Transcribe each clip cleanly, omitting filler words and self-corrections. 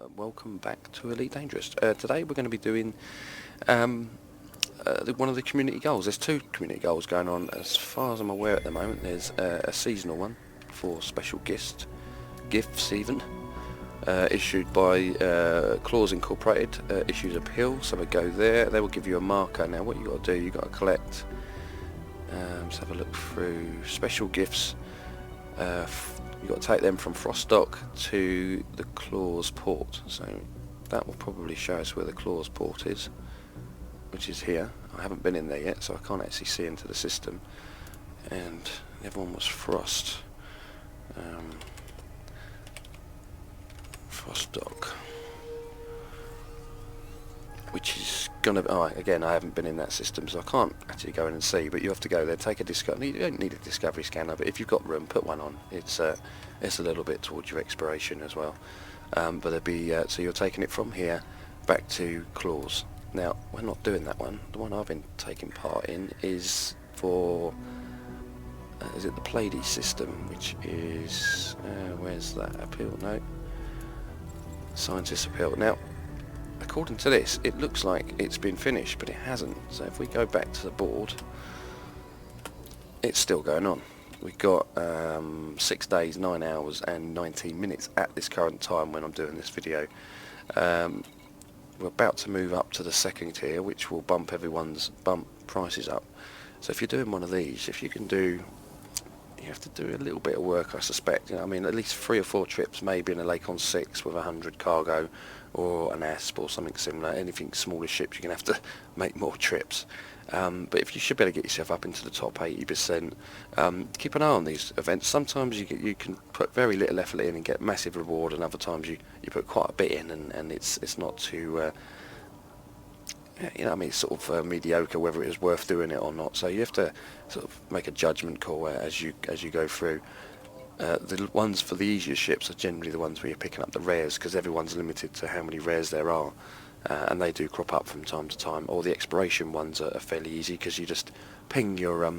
welcome back to Elite Dangerous. Today we're going to be doing one of the community goals. There's two community goals going on as far as I'm aware at the moment. There's a seasonal one for special gifts even, issued by Claws Incorporated, issues a pill, so we go there, they will give you a marker. Now what you got to do, you got to collect, let's have a look through special gifts. You've got to take them from Frostdock to the Claws port, so that will probably show us where the Claws port is, which is here. I haven't been in there yet, so I can't actually see into the system. And the other one was Frostdock, which is gonna be, again, I haven't been in that system, so I can't actually go in and see, but you have to go there, take a discovery. You don't need a discovery scanner, but if you've got room, put one on. It's a little bit towards your exploration as well, but there'll be so you're taking it from here back to Claws. Now we're not doing that one. The one I've been taking part in is for is it the Pleiades system, which is where's that appeal? No, Scientist appeal. Now according to this, it looks like it's been finished, but it hasn't. So if we go back to the board, it's still going on. We've got 6 days, 9 hours and 19 minutes at this current time when I'm doing this video. We're about to move up to the second tier, which will bump prices up. So if you're doing one of these, if you can do, you have to do a little bit of work, I suspect. You know, I mean, at least 3 or 4 trips, maybe in a Lake on 6 with 100 cargo, or an ASP or something similar. Anything smaller ships, you're going to have to make more trips. But if you should be able to get yourself up into the top 80%, keep an eye on these events. Sometimes you can put very little effort in and get massive reward, and other times you put quite a bit in and it's not too you know, I mean, it's sort of mediocre whether it is worth doing it or not. So you have to sort of make a judgment call as you go through. The ones for the easier ships are generally the ones where you're picking up the rares, because everyone's limited to how many rares there are, and they do crop up from time to time. Or the exploration ones are fairly easy, because you just ping your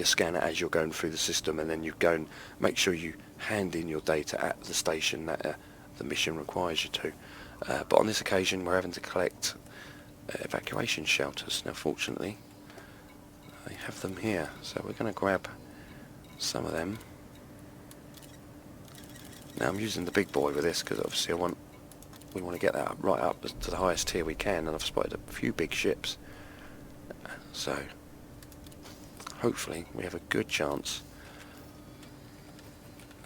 scanner as you're going through the system, and then you go and make sure you hand in your data at the station that the mission requires you to. But on this occasion we're having to collect evacuation shelters. Now fortunately they have them here, so we're going to grab some of them. Now I'm using the big boy with this because obviously we want to get that right up to the highest tier we can, and I've spotted a few big ships, so hopefully we have a good chance.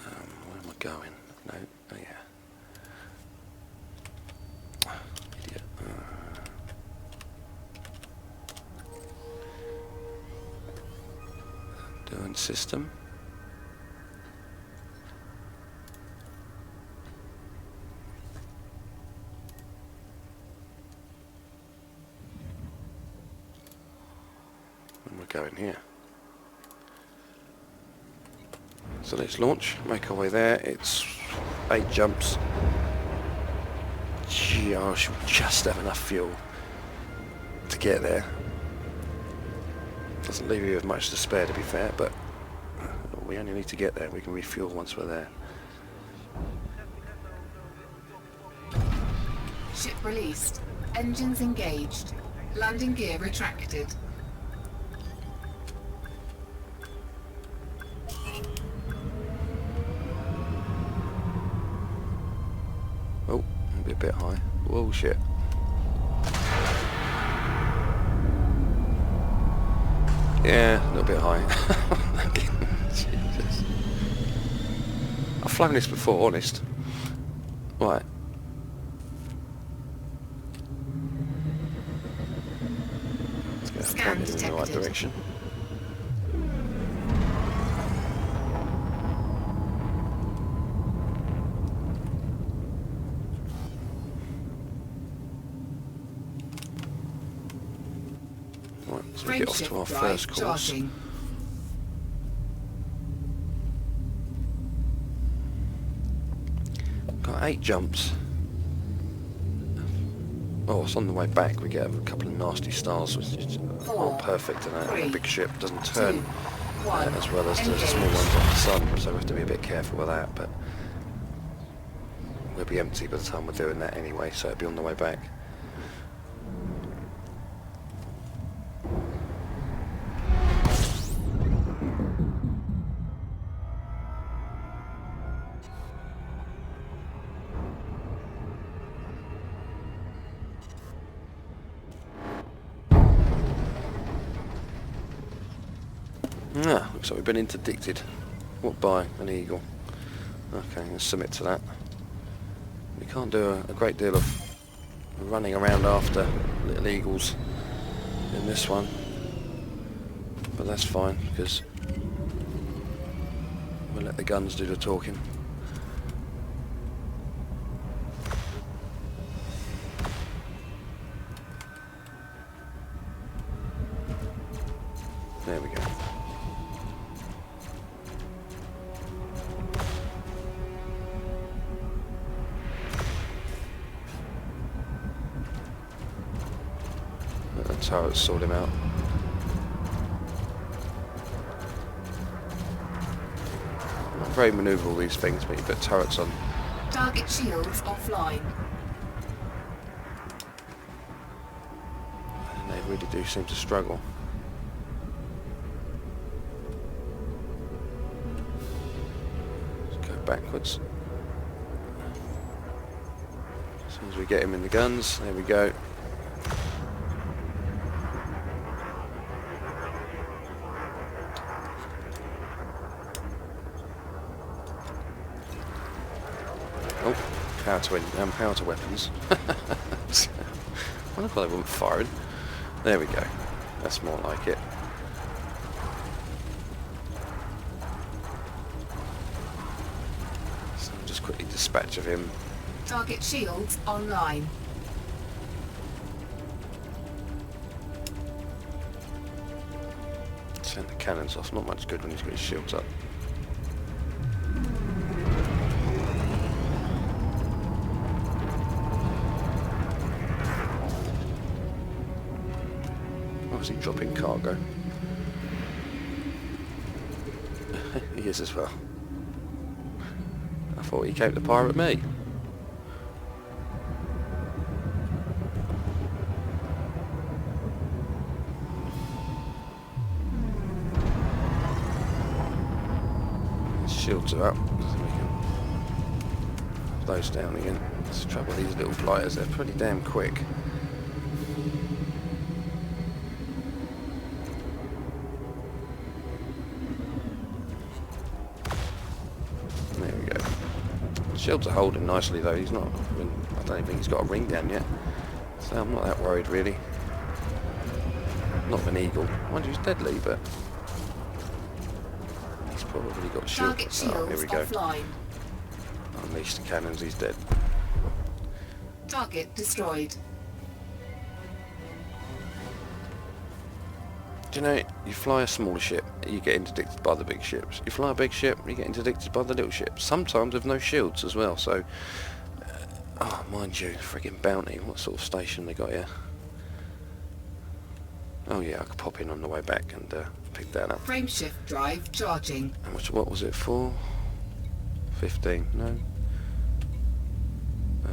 Where am I going? No, oh yeah. Idiot. Doing system. Going here. So let's launch, make our way there. It's 8 jumps. Gee, I should just have enough fuel to get there. Doesn't leave you with much to spare, to be fair, but we only need to get there. We can refuel once we're there. Ship released. Engines engaged. Landing gear retracted. Oh, maybe a bit high. Whoa, shit. Yeah, a little bit high. Jesus. I've flown this before, honest. Right. Let's go pointed in the right direction. So we get off to our first course. Charging. Got 8 jumps. Oh, it's on the way back. We get a couple of nasty stars, which is all perfect, and a big ship doesn't turn as well as the small ones off the sun, so we have to be a bit careful with that. But It'll be empty by the time we're doing that anyway, so it'll be on the way back. Ah, looks like we've been interdicted. What by an eagle? Okay, let's submit to that. We can't do a great deal of running around after little eagles in this one, but that's fine because we'll let the guns do the talking. There we go. That's how it's sort him out. Not very manoeuvrable these things, but you put turrets on. Target shields offline. And they really do seem to struggle. Let's go backwards. As soon as we get him in the guns, there we go. Oh, power to weapons. I wonder why they weren't firing. There we go. That's more like it. So I'll just quickly dispatch of him. Target shields online. Send the cannons off. Not much good when he's got his shields up. Is he dropping cargo? He is as well. I thought he came to pirate me. His shields are up, so we can put those down again. That's the trouble with these little blighters, they're pretty damn quick. Shields are holding nicely though, he's not, I don't even think he's got a ring down yet, so I'm not that worried really. Not of an eagle, mind you he's deadly, but he's probably got shield. Target shields here we go. offline. Unleash the cannons, he's dead. Target destroyed. Do you know, you fly a smaller ship, you get interdicted by the big ships. You fly a big ship, you get interdicted by the little ships. Sometimes with no shields as well, so... oh, mind you, friggin' Bounty, what sort of station they got here? Oh yeah, I could pop in on the way back and pick that up. Frameshift drive charging. How much, what was it for? 15, no?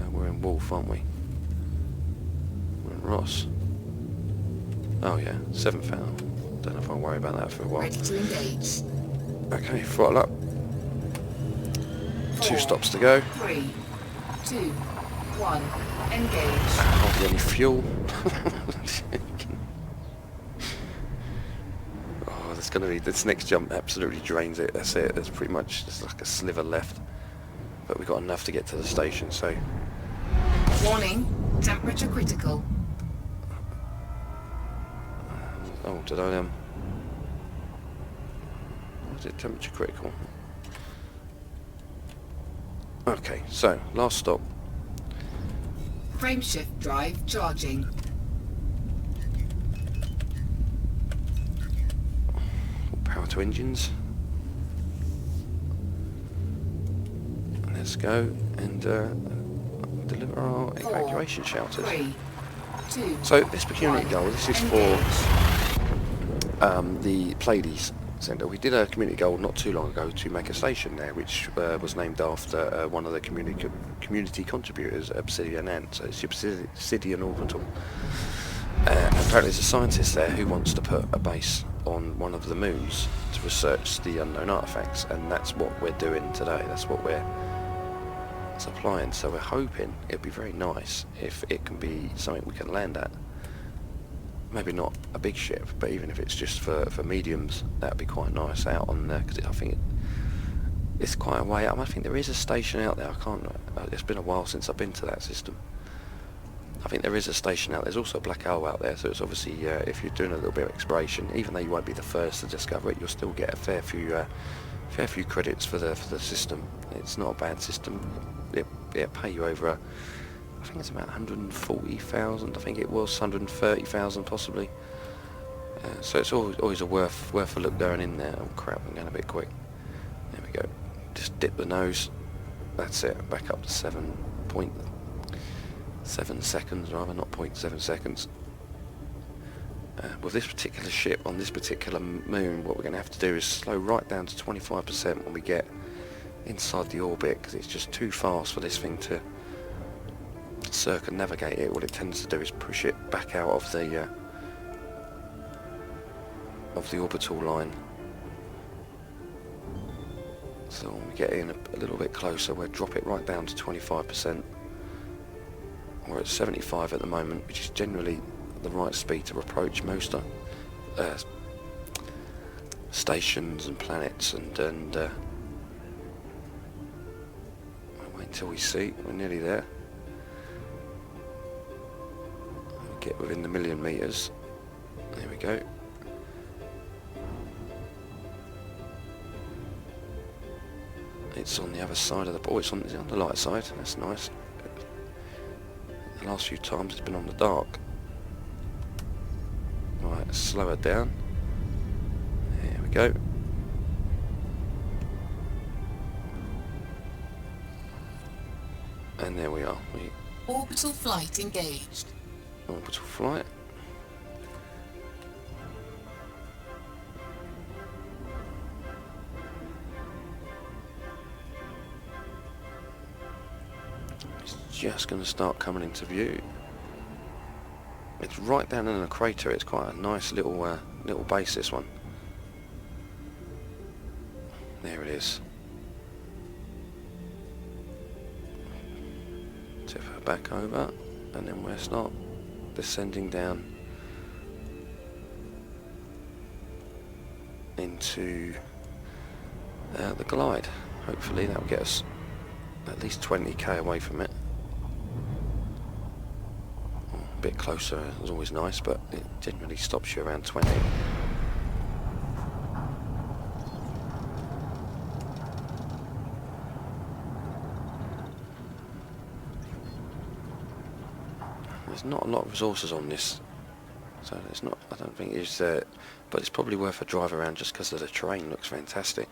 We're in Wolf, aren't we? We're in Ross. Oh yeah, 7,000. Don't know if I'll worry about that for a while. Ready to engage. Okay, throttle up. 2 4, stops to go. 3, 2, 1. Engage. Hardly any fuel. Oh, there's going to be this next jump. Absolutely drains it. That's it. There's pretty much just like a sliver left, but we've got enough to get to the station. So. Warning. Temperature critical. Oh, did I was it temperature critical? Okay, so last stop. Frameshift drive charging. Power to engines. Let's go and deliver our evacuation shelters. 3, 2. So this peculiar goal, this is for the Pleiades centre. We did a community goal not too long ago to make a station there, which was named after one of the community contributors, Obsidian Ant. So it's Obsidian Orbital. Apparently there's a scientist there who wants to put a base on one of the moons to research the unknown artifacts, and that's what we're doing today. That's what we're supplying. So we're hoping it'd be very nice if it can be something we can land at. Maybe not a big ship, but even if it's just for mediums, that would be quite nice out on there, because I think it's quite a way out. I think there is a station out there. I can't. It's been a while since I've been to that system. I think there is a station out there. There's also a black hole out there, so it's obviously if you're doing a little bit of exploration, even though you won't be the first to discover it, you'll still get a fair few credits for the system. It's not a bad system. It'll pay you over. I think it's about 140,000. I think it was 130,000 possibly. So it's always a worth a look going in there. Oh crap! I'm going a bit quick. There we go. Just dip the nose. That's it. Back up to 7.7 seconds, rather, not 0.7 seconds. With this particular ship on this particular moon, what we're going to have to do is slow right down to 25% when we get inside the orbit, because it's just too fast for this thing to circumnavigate it. What it tends to do is push it back out of the orbital line. So when we get in a little bit closer, we'll drop it right down to 25%. We're at 75 at the moment, which is generally the right speed to approach most stations and planets, and we'll wait until we see. We're nearly there. We get within the 1,000,000 meters. There we go. It's on the other side of the... Oh, it's on the light side. That's nice. The last few times it's been on the dark. Right, let's slow it down. There we go. And there we are. Orbital flight engaged. Orbital flight. Just going to start coming into view. It's right down in a crater. It's quite a nice little base, this one. There it is. Tip her back over, and then we'll start descending down into the glide. Hopefully that will get us at least 20k away from it. A bit closer is always nice, but it generally stops you around 20. There's not a lot of resources on this, so it's not. I don't think it's. But it's probably worth a drive around just because of the terrain. Looks fantastic.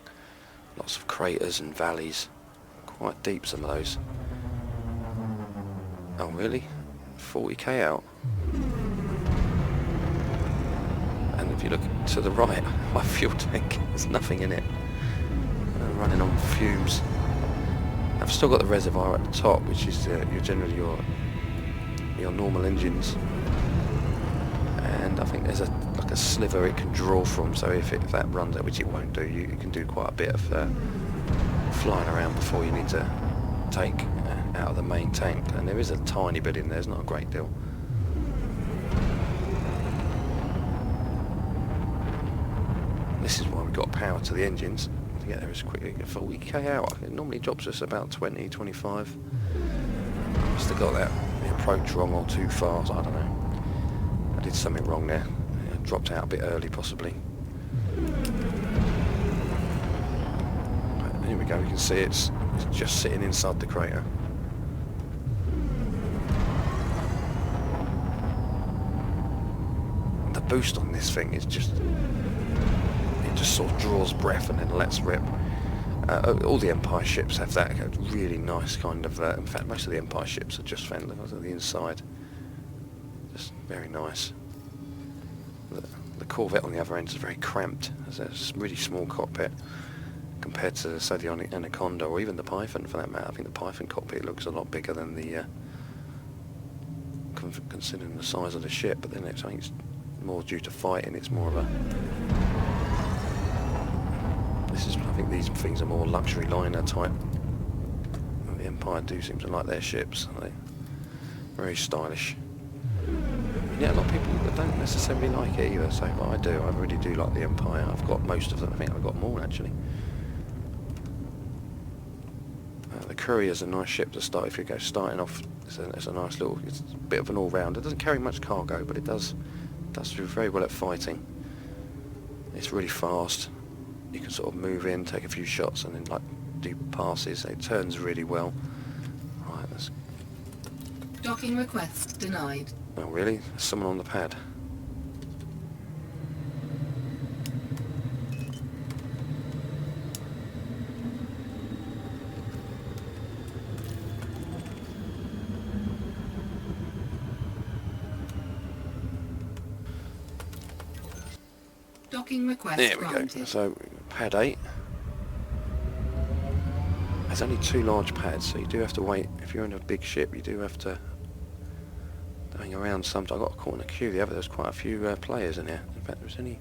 Lots of craters and valleys, quite deep some of those. Oh really? 40k out. And if you look to the right, my fuel tank, there's nothing in it. I'm running on fumes. I've still got the reservoir at the top, which is generally your normal engines. And I think there's like a sliver it can draw from, so if that runs out, which it won't do, you can do quite a bit of flying around before you need to take out of the main tank, and there is a tiny bit in there. It's not a great deal. This is why we've got power to the engines to get there as quickly. 40k out. It normally drops us about 20, 25. Must have got that the approach wrong or too fast. I don't know. I did something wrong there. I dropped out a bit early, possibly. But here we go. We can see it's just sitting inside the crater. The boost on this thing is just sort of draws breath and then lets rip. All the Empire ships have that really nice kind of. In fact, most of the Empire ships are just fantastic. The inside, just very nice. The Corvette on the other end is very cramped. It's a really small cockpit compared to, say, the Anaconda or even the Python for that matter. I think the Python cockpit looks a lot bigger than the considering the size of the ship, but then I think it's more due to fighting. It's more of a... I think these things are more luxury liner type. The Empire do seem to like their ships. They're very stylish. Yeah, a lot of people don't necessarily like it either, so but I do. I really do like the Empire. I've got most of them. I think I've got more actually. The Courier's a nice ship to start. If you go starting off, it's a nice little. It's a bit of an all-round. It doesn't carry much cargo, but it does do very well at fighting. It's really fast. You can sort of move in, take a few shots, and then like do passes. It turns really well. Right, that's... Docking request denied. Oh really? There's someone on the pad. Docking request There we granted. go. So pad 8. There's only 2 large pads, so you do have to wait. If you're in a big ship, you do have to hang around sometimes. I got caught in a queue the other. There's quite a few players in here. In fact, there's any...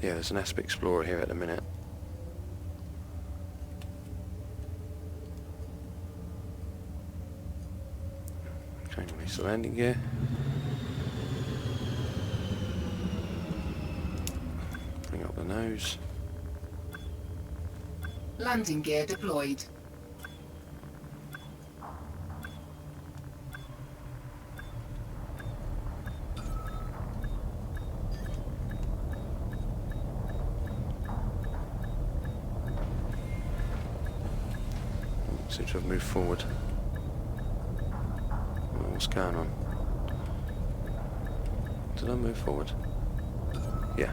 Yeah, there's an Asp Explorer here at the minute. Change release the landing gear. Bring up the nose. Landing gear deployed. Seems to have moved forward. What's going on? Did I move forward? Yeah.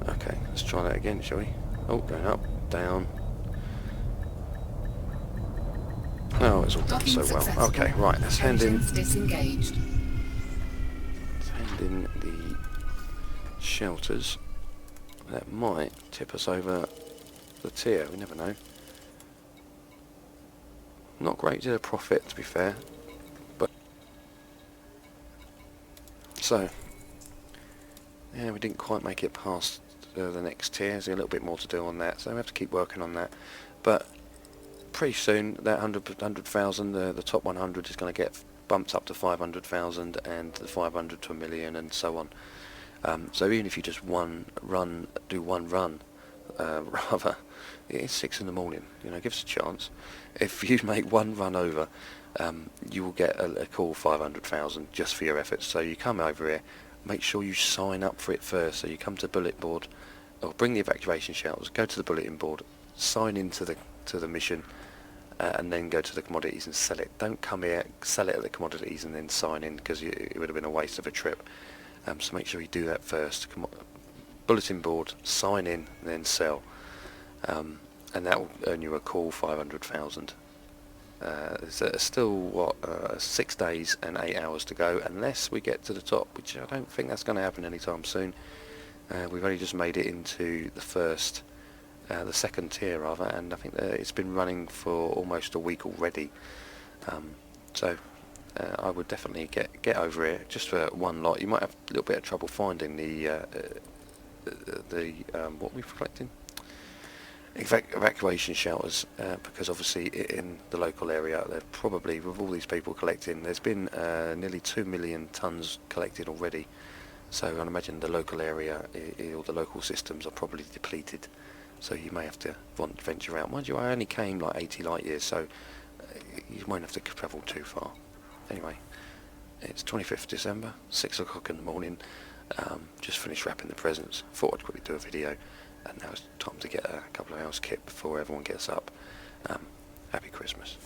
Okay, let's try that again, shall we? Oh, going up, down. Oh, it's all done so well. Okay, right, let's hand in... Engines disengaged. Let's hand in the shelters. That might tip us over the tier, we never know. Not great to profit, to be fair. But so, yeah, we didn't quite make it past the next tier. There's a little bit more to do on that, so we have to keep working on that. But pretty soon, that 100,000, the top 100 is going to get bumped up to 500,000, and the 500 to 1 million, and so on. So even if you just do one run, rather, it's 6 in the morning. You know, give us a chance. If you make one run over, you will get a cool 500,000 just for your efforts. So you come over here, make sure you sign up for it first. So you come to the bulletin board, or bring the evacuation shelters, go to the bulletin board, sign into the mission, and then go to the commodities and sell it. Don't come here, sell it at the commodities and then sign in, because it would have been a waste of a trip. So make sure you do that first. Bulletin board, sign in, then sell. And that will earn you a cool 500,000. There's still, what, 6 days and 8 hours to go, unless we get to the top, which I don't think that's going to happen anytime soon. We've only just made it into the second tier rather, and I think that it's been running for almost a week already. So I would definitely get over here just for one lot. You might have a little bit of trouble finding the what we're collecting. Evacuation shelters, because obviously in the local area, they're probably, with all these people collecting, there's been nearly 2 million tonnes collected already. So I imagine the local area, or the local systems are probably depleted. So you may have to venture out. Mind you, I only came like 80 light years, so you won't have to travel too far. Anyway, it's 25th December, 6 o'clock in the morning. Just finished wrapping the presents. Thought I'd quickly do a video. And now it's time to get a couple of hours kit before everyone gets up. Happy Christmas.